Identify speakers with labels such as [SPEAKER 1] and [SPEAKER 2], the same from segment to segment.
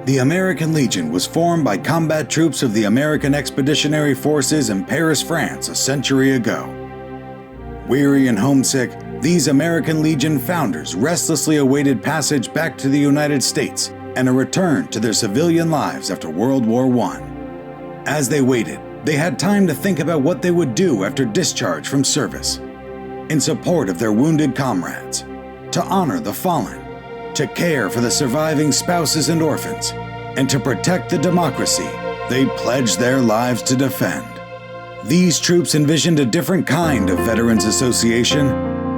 [SPEAKER 1] The American Legion was formed by combat troops of the American Expeditionary Forces in Paris, France, a century ago. Weary and homesick, these American Legion founders restlessly awaited passage back to the United States and a return to their civilian lives after World War I. As they waited, they had time to think about what they would do after discharge from service. In support of their wounded comrades, to honor the fallen, to care for the surviving spouses and orphans, and to protect the democracy they pledged their lives to defend. These troops envisioned a different kind of Veterans Association.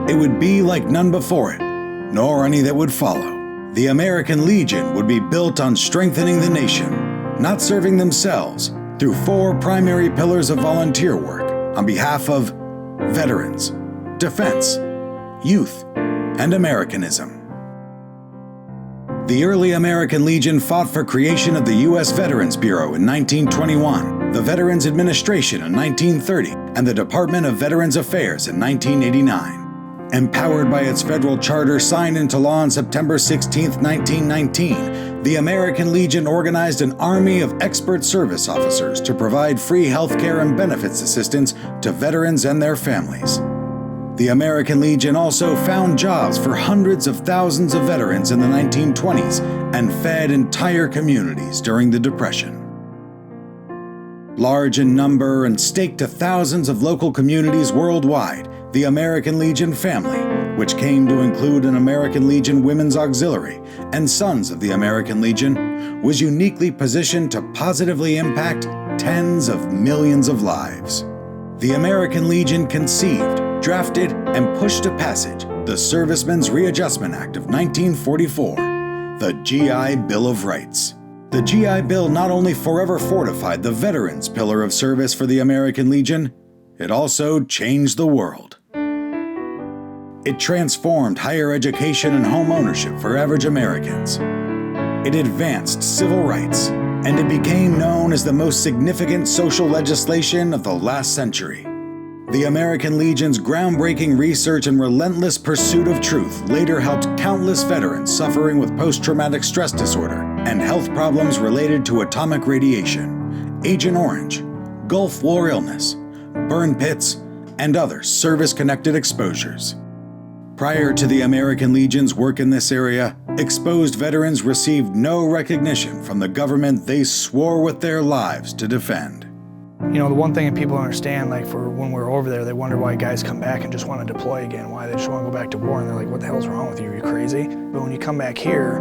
[SPEAKER 1] It would be like none before it, nor any that would follow. The American Legion would be built on strengthening the nation, not serving themselves, through 4 primary pillars of volunteer work on behalf of veterans, defense, youth, and Americanism. The early American Legion fought for creation of the U.S. Veterans Bureau in 1921, the Veterans Administration in 1930, and the Department of Veterans Affairs in 1989. Empowered by its federal charter signed into law on September 16, 1919, the American Legion organized an army of expert service officers to provide free health care and benefits assistance to veterans and their families. The American Legion also found jobs for hundreds of thousands of veterans in the 1920s and fed entire communities during the Depression. Large in number and staked to thousands of local communities worldwide, the American Legion family, which came to include an American Legion Women's Auxiliary and Sons of the American Legion, was uniquely positioned to positively impact tens of millions of lives. The American Legion conceived, drafted, and pushed to passage the Servicemen's Readjustment Act of 1944, the GI Bill of Rights. The GI Bill not only forever fortified the veterans' pillar of service for the American Legion, it also changed the world. It transformed higher education and home ownership for average Americans. It advanced civil rights, and it became known as the most significant social legislation of the last century. The American Legion's groundbreaking research and relentless pursuit of truth later helped countless veterans suffering with post-traumatic stress disorder and health problems related to atomic radiation, Agent Orange, Gulf War illness, burn pits, and other service-connected exposures. Prior to the American Legion's work in this area, exposed veterans received no recognition from the government they swore with their lives to defend.
[SPEAKER 2] You know, the one thing that people understand, like for when we're over there, they wonder why guys come back and just want to deploy again, why they just want to go back to war, and they're like, what the hell's wrong with you? Are you crazy? But when you come back here,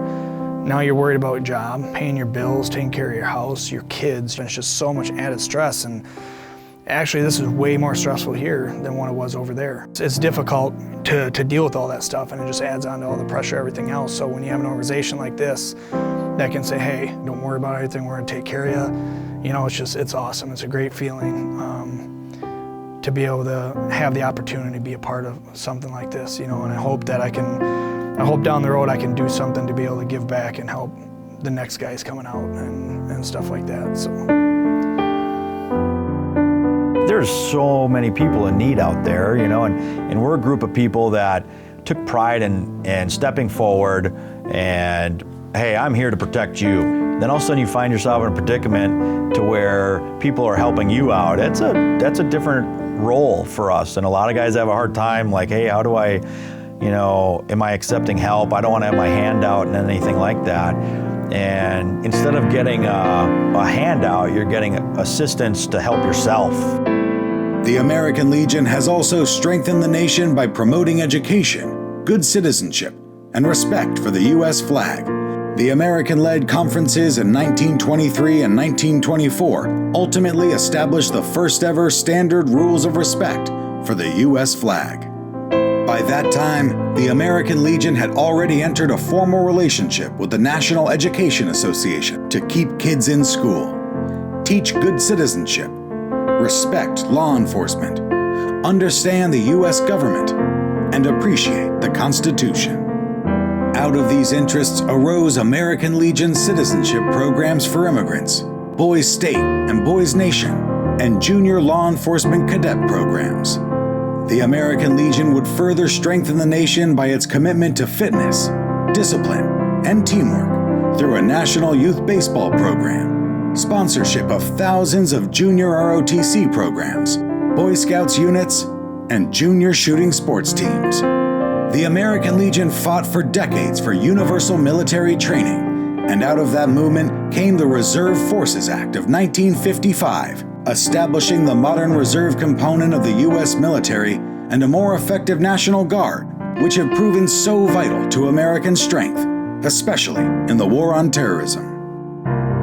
[SPEAKER 2] now you're worried about a job, paying your bills, taking care of your house, your kids, and it's just so much added stress. And actually, this is way more stressful here than what it was over there. It's difficult to deal with all that stuff, and it just adds on to all the pressure, everything else. So when you have an organization like this that can say, hey, don't worry about everything, we're gonna take care of you, you know, it's awesome. It's a great feeling to be able to have the opportunity to be a part of something like this, you know, and I hope down the road I can do something to be able to give back and help the next guys coming out and stuff like that, so.
[SPEAKER 3] There's so many people in need out there, you know, and we're a group of people that took pride in stepping forward and, hey, I'm here to protect you. Then all of a sudden you find yourself in a predicament to where people are helping you out. That's a different role for us, and a lot of guys have a hard time, like, hey, how do I, you know, am I accepting help? I don't want to have my hand out and anything like that. And instead of getting a handout, you're getting assistance to help yourself.
[SPEAKER 1] The American Legion has also strengthened the nation by promoting education, good citizenship, and respect for the U.S. flag. The American-led conferences in 1923 and 1924 ultimately established the first-ever standard rules of respect for the U.S. flag. By that time, the American Legion had already entered a formal relationship with the National Education Association to keep kids in school, teach good citizenship, respect law enforcement, understand the U.S. government, and appreciate the Constitution. Out of these interests arose American Legion citizenship programs for immigrants, Boys State and Boys Nation, and junior law enforcement cadet programs. The American Legion would further strengthen the nation by its commitment to fitness, discipline, and teamwork, through a national youth baseball program, sponsorship of thousands of junior ROTC programs, Boy Scouts units, and junior shooting sports teams. The American Legion fought for decades for universal military training, and out of that movement came the Reserve Forces Act of 1955, establishing the modern reserve component of the U.S. military and a more effective National Guard, which have proven so vital to American strength, especially in the war on terrorism.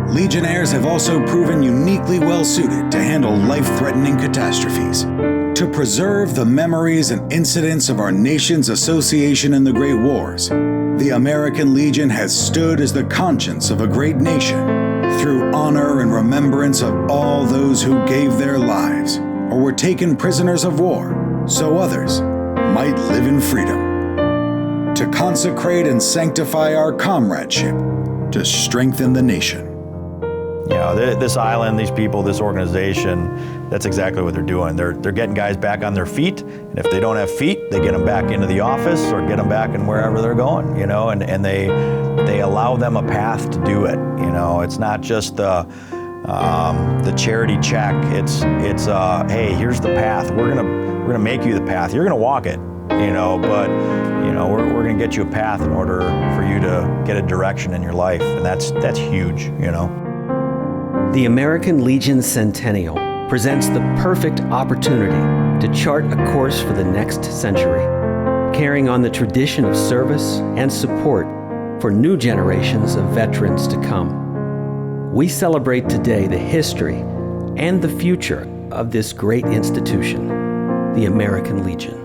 [SPEAKER 1] Legionnaires have also proven uniquely well-suited to handle life-threatening catastrophes. To preserve the memories and incidents of our nation's association in the Great Wars, the American Legion has stood as the conscience of a great nation through honor and remembrance of all those who gave their lives or were taken prisoners of war so others might live in freedom. To consecrate and sanctify our comradeship, to strengthen the nation.
[SPEAKER 3] You know, this island, these people, this organization, that's exactly what they're doing. They're getting guys back on their feet, and if they don't have feet, they get them back into the office or get them back in wherever they're going, you know, and they allow them a path to do it. You know, it's not just the charity check. It's hey, here's the path. We're gonna make you the path. You're gonna walk it, you know, but you know, we're gonna get you a path in order for you to get a direction in your life, and that's huge, you know.
[SPEAKER 4] The American Legion Centennial presents the perfect opportunity to chart a course for the next century, carrying on the tradition of service and support for new generations of veterans to come. We celebrate today the history and the future of this great institution, the American Legion.